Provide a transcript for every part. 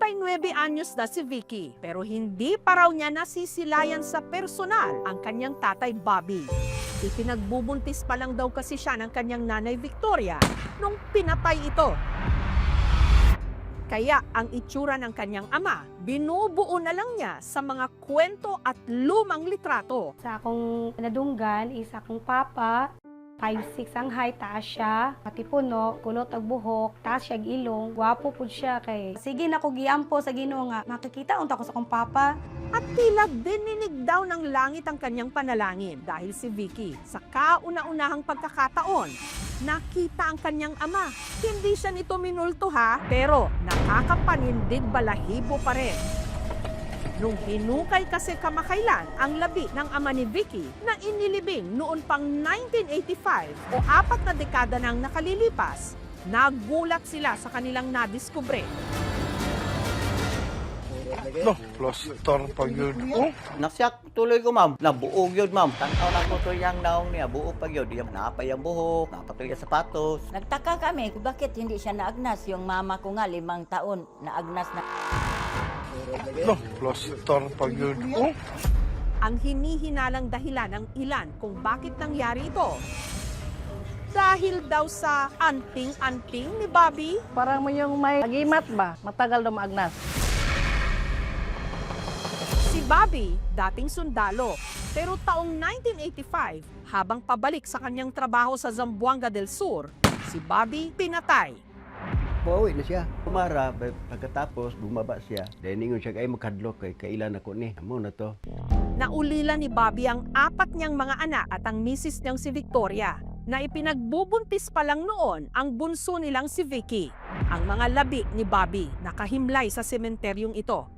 39 anyos na si Vicky, pero hindi pa raw niya nasisilayan sa personal ang kanyang tatay Bobby. Ipinagbubuntis pa lang daw kasi siya ng kanyang nanay Victoria nung pinatay ito. Kaya ang itsura ng kanyang ama, binubuo na lang niya sa mga kwento at lumang litrato. Sa akong nadunggan is akong papa, 5'6" ang height, taas siya, matipuno, kulot ang buhok, taas siya ilong, gwapo po siya kay. Sige na ko giampo sa Ginoo nga, makikita unta ko sa akong papa. At tila dininig daw ng langit ang kanyang panalangin dahil si Vicky sa kauna-unahang pagkakataon, nakita ang kanyang ama. Hindi siya nito minulto ha, pero nakakapanindig balahibo pa rin. Nung hinukay kasi kamakailan ang labi ng ama ni Vicky na inilibing noon pang 1985 o 4 na dekada nang nakalilipas, nagulat sila sa kanilang nadiskubre. No, plaster pa yun. Oh, Nasyak tuloy ko, ma'am. Nabuog yun, ma'am. Tanaw na ko to yung naong niya. Buog pa yun. Yung napay ang buhok, napatuloy yung sapatos. Nagtaka kami kung bakit hindi siya naagnas. Yung mama ko nga 5 taon naagnas na. no, plaster pa yun. Oh, Ang hinihinalang dahilan ng ilan kung bakit nangyari ito. Dahil daw sa anting-anting ni Bobby. Parang mo yung may agimat ba? Matagal na maagnas. Si Bobby, dating sundalo, pero taong 1985, habang pabalik sa kanyang trabaho sa Zamboanga del Sur, si Bobby pinatay. Pauwi na siya. Umara, pagkatapos bumaba siya. Dahil ningon siya, ay makadlok kay kailan ako ni. Amo na to. Naulila ni Bobby ang 4 niyang mga anak at ang misis niyang si Victoria, na ipinagbubuntis pa lang noon ang bunso nilang si Vicky. Ang mga labi ni Bobby nakahimlay sa sementeryong ito.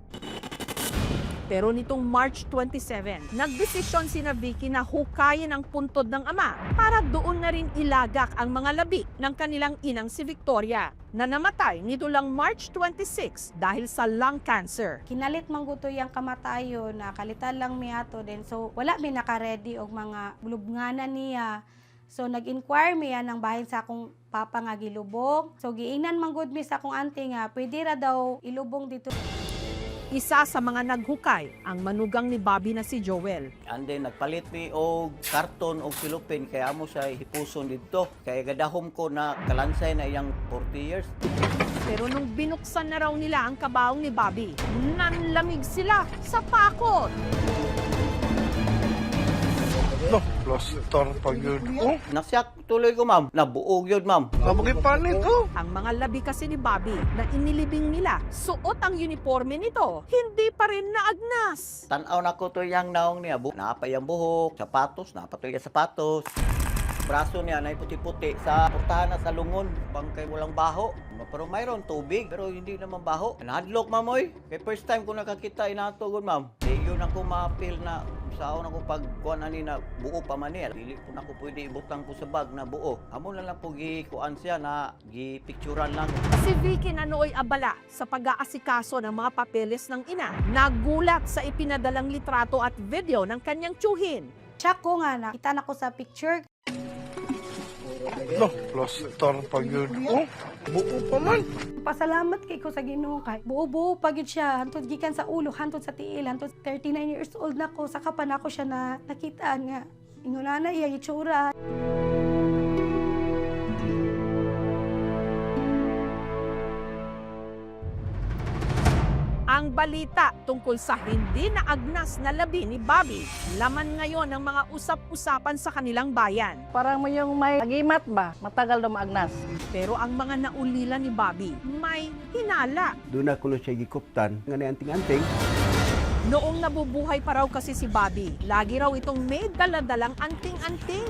Pero nitong March 27, nagdesisyon sina Vicky na hukayin ang puntod ng ama para doon na rin ilagak ang mga labi ng kanilang inang si Victoria na namatay nito lang March 26 dahil sa lung cancer. Kinalit man guto yung kamatayo na kalitan lang miato din. So wala mi naka-ready og mga lubnganan niya. So nag-inquire mi yan ng bahin sa akong papa nga gilubong. So giingnan man gud mi sa akong auntie nga pwede ra daw ilubong dito. Isa sa mga naghukay ang manugang ni Bobby na si Joel. And then nagpalit mi og karton og silupin kaya amo siya hipuson dito. Kaya gadahom ko na kalansay na iyang 40 years. Pero nung binuksan na raw nila ang kabaong ni Bobby, nanlamig sila sa pakot. no, plaster pa yun. Oh, Nasyak tuloy ko, ma'am. Nabuog yun, ma'am. nabagay panit. Oh, Ang mga labi kasi ni Bobby na inilibing nila, suot ang uniforme nito, hindi pa rin naagnas. Tanaw na ko to yung naong niya. Napay ang buhok, sapatos, napatuloy yung sapatos. Braso niya na puti-puti sa portahan na sa lungon. Bangkay walang baho. Pero mayroon tubig, pero hindi naman baho. Nahadlok, ma'am, oy. Kaya first time ko nakakita inatugon, ma'am. Yun ako ma-feel na saon ako pagkuhan ani na buo pa man niya. Dili ko na ko pwede ibutang ko sa bag na buo. Amo na lang po gikuan siya na gipicturan lang. Si Vicky na nooy abala sa pag-aasikaso ng mga papeles ng ina. Nagulat sa ipinadalang litrato at video ng kanyang tiyuhin. Check ko nga nakita na ko sa picture. no, plaster pa yun. Oh, buo pa man. Pasalamat kay ko sa Ginoo kay buo-buo pagid siya hantod gikan sa ulo hantod sa tiil hantod 39 years old na ko saka pa nako siya na nakitaan nga inguna na iya itsura. Ang balita tungkol sa hindi naagnas na labi ni Bobby, laman ngayon ng mga usap-usapan sa kanilang bayan. Parang mo yung may agimat ba? Matagal na maagnas. Pero ang mga naulila ni Bobby, may hinala. Doon ako na siya gikuptan. Nga na anting-anting. Noong nabubuhay pa raw kasi si Bobby, lagi raw itong may daladalang anting-anting.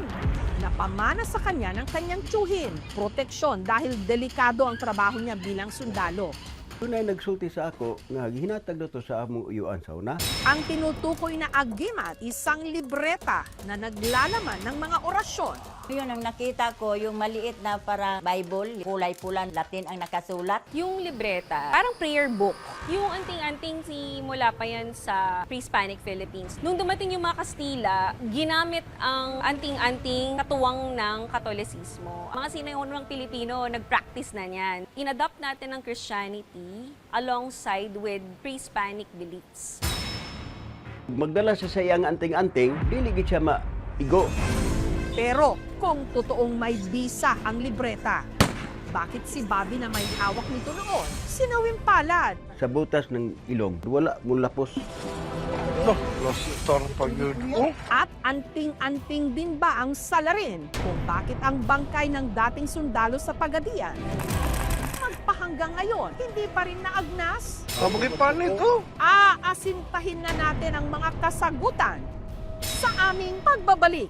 Napamana sa kanya ng kanyang tiyuhin, proteksyon dahil delikado ang trabaho niya bilang sundalo. Doon ay nagsulti sa ako nga gihinatag na to sa among uyuan sa una. Ang tinutukoy na agimat, isang libreta na naglalaman ng mga orasyon. Yun ang nakita ko, yung maliit na para Bible, kulay pula, Latin ang nakasulat. Yung libreta, parang prayer book. Yung anting-anting simula pa yan sa pre-Hispanic Philippines. Nung dumating yung mga Kastila, ginamit ang anting-anting katuwang ng Katolisismo. Mga sinayunang Pilipino, nag-practice na niyan. In-adopt natin ang Christianity alongside with pre-Hispanic beliefs. Magdala sa sayang anting-anting, dili gid siya maigo. Pero kung totoong may bisa ang libreta, bakit si Bobby na may hawak nito noon sinawing palad? Sa butas ng ilong, wala mo lapos. No, lastar pa yun. Oh, At anting-anting din ba ang salarin kung bakit ang bangkay ng dating sundalo sa Pagadian magpahanggang ngayon hindi pa rin naagnas? bakit pa nito? Aasintahin na natin ang mga kasagutan sa aming pagbabalik.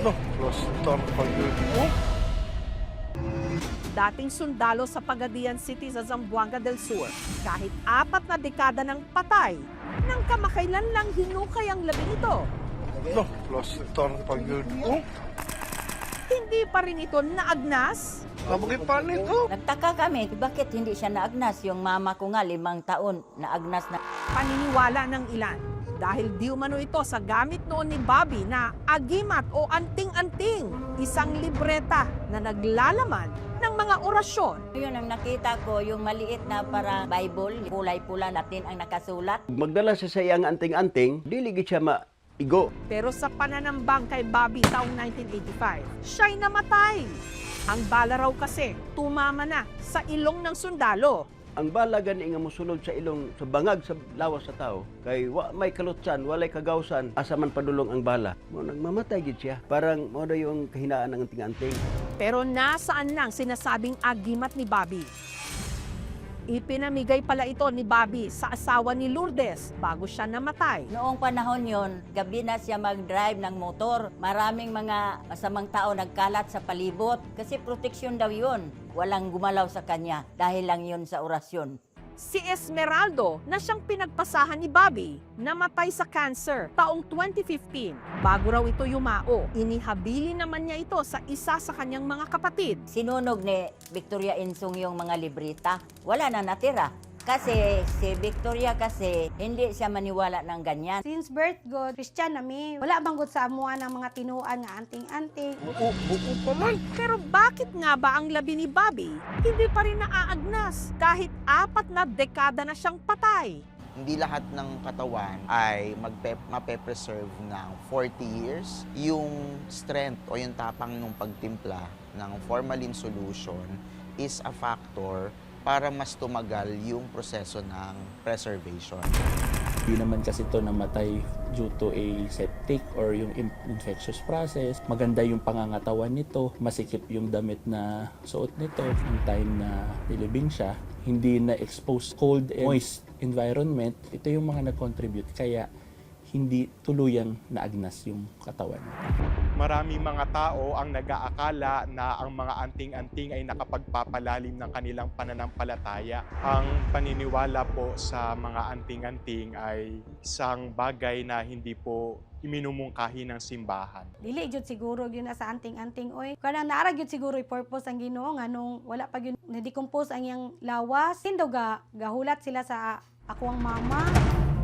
No, lastar pa yun. Oh, Dating sundalo sa Pagadian City sa Zamboanga del Sur, kahit 4 na dekada ng patay, nang kamakailan lang hinukay ang labi nito. no, lastar pa yun. Oh, Hindi pa rin ito naagnas? bakit pa nito? Nagtaka kami, bakit hindi siya naagnas? Yung mama ko nga, 5 taon, naagnas na. Paniniwala ng ilan. Dahil di umano ito sa gamit noon ni Bobby na agimat o anting-anting, isang libreta na naglalaman ng mga orasyon. Yun ang nakita ko, yung maliit na para Bible, kulay pula natin ang nakasulat. Magdala sa sayang anting-anting, dili gid siya maigo. Pero sa pananambang kay Bobby taong 1985, siya'y namatay. Ang bala raw kasi tumama na sa ilong ng sundalo. Ang bala gani nga mosulod sa ilong sa bangag sa lawas sa tao kay wa may kalutsan, walay kagawsan, asa man padulong ang bala. Mo nagmamatay gid siya. Parang mo na yung kahinaan ng anting-anting. Pero nasaan nang sinasabing agimat ni Bobby? Ipinamigay pala ito ni Bobby sa asawa ni Lourdes bago siya namatay. Noong panahon yon, gabi na siya mag-drive ng motor. Maraming mga masamang tao nagkalat sa palibot kasi proteksyon daw yun. Walang gumalaw sa kanya dahil lang yun sa orasyon. Si Esmeraldo na siyang pinagpasahan ni Bobby namatay sa cancer taong 2015. Bago raw ito yumao, inihabili naman niya ito sa isa sa kanyang mga kapatid. Sinunog ni Victoria Insong yung mga libreta. Wala na natira. Kasi si Victoria kasi hindi siya maniwala ng ganyan. Since birth God, Christian nami. Wala bang God sa amuan ng mga tinuan nga anting-anting. Buo pa man. Pero bakit nga ba ang labi ni Bobby hindi pa rin naaagnas kahit 4 na dekada na siyang patay? Hindi lahat ng katawan ay mape-preserve ng 40 years. Yung strength o yung tapang ng pagtimpla ng formalin solution is a factor para mas tumagal yung proseso ng preservation. Hindi naman kasi ito namatay due to a septic or yung infectious process. Maganda yung pangangatawan nito, masikip yung damit na suot nito yung time na nilibing siya. Hindi na-expose cold and moist environment. Ito yung mga nag-contribute kaya hindi tuluyang naagnas yung katawan. Maraming mga tao ang nag-aakala na ang mga anting-anting ay nakapagpapalalim ng kanilang pananampalataya. Ang paniniwala po sa mga anting-anting ay isang bagay na hindi po iminumungkahi ng simbahan. Dili jud siguro yun na sa anting-anting oy. Kanang naara gyud siguro i-purpose ang Ginoo nga nung wala pa gyud na-decompose ang iyang lawas. Tindo gahulat sila sa ako ang mama.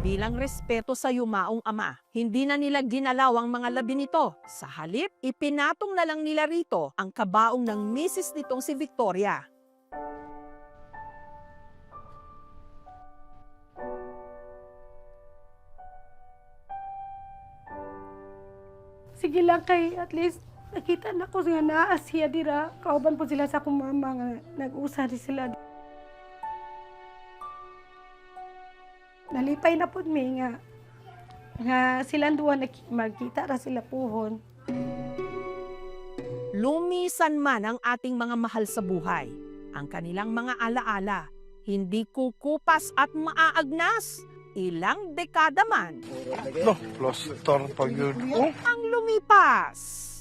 Bilang respeto sa yumaong ama, hindi na nila ginalaw ang mga labi nito. Sa halip, ipinatong na lang nila rito ang kabaong ng misis nitong si Victoria. Sige lang kay at least nakita na ko nga naa siya dira. Kauban po sila sa akong mama nga nag-usa di sila. Nalipay na po mi nga silang duwa magkita ra sila puhon. Lumisan man ang ating mga mahal sa buhay, ang kanilang mga alaala, hindi kukupas at maaagnas. Ilang dekada man No, lastar pa yun. Oh, ang lumipas.